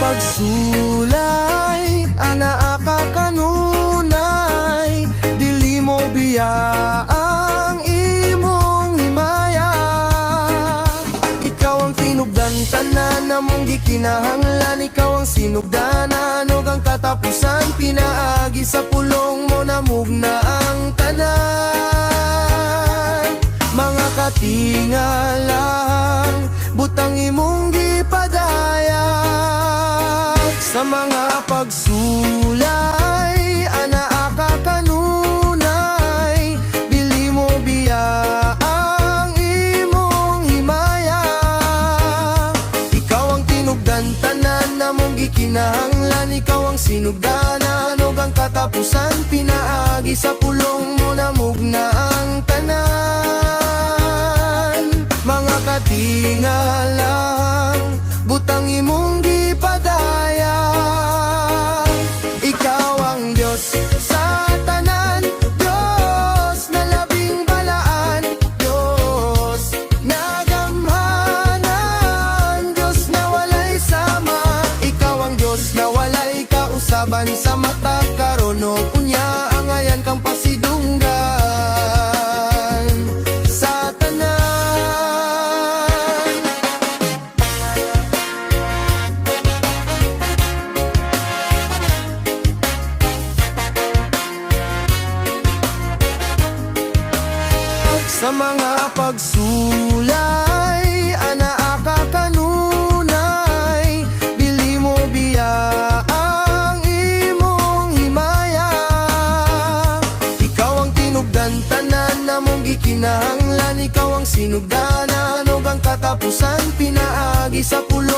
pagsulay, anaa ka kanunay, dili mo biya ang imong himaya. Ikaw ang tinubdan, tanan na mong gikinahanglan. Ikaw ang sinugdanan, og ang katapusan pinaagi sa pulong mo, namugna ang tanan. Mga katingalang butang imong gipadaya, sa mga pagsulay, anaa ka kanunay, dili mo biya ang imong himaya. Ikaw ang tinugdan, tanan na mong gikinahanglan. Ikaw ang sinugdanan, og ang katapusan pinaagi sa pulong mo, namugna ang tanan. Mga katingalang butang imong gipadaya, ikaw ang Diyos sa tanan, Diyos na labing balaan, Diyos na gamhanan, Diyos na walay sama. Ikaw ang Diyos na walay kausaban, sa mata karon ug unya angayan kang pasidunggan sa tanan. Sa mga pagsulay, anaa ka kanunay, dili mo biya ang imong himaya. Ikaw ang tinugdan, tanan na mong gikinahanglan. Ikaw ang sinugdanan, og ang katapusan pinaagi sa pulo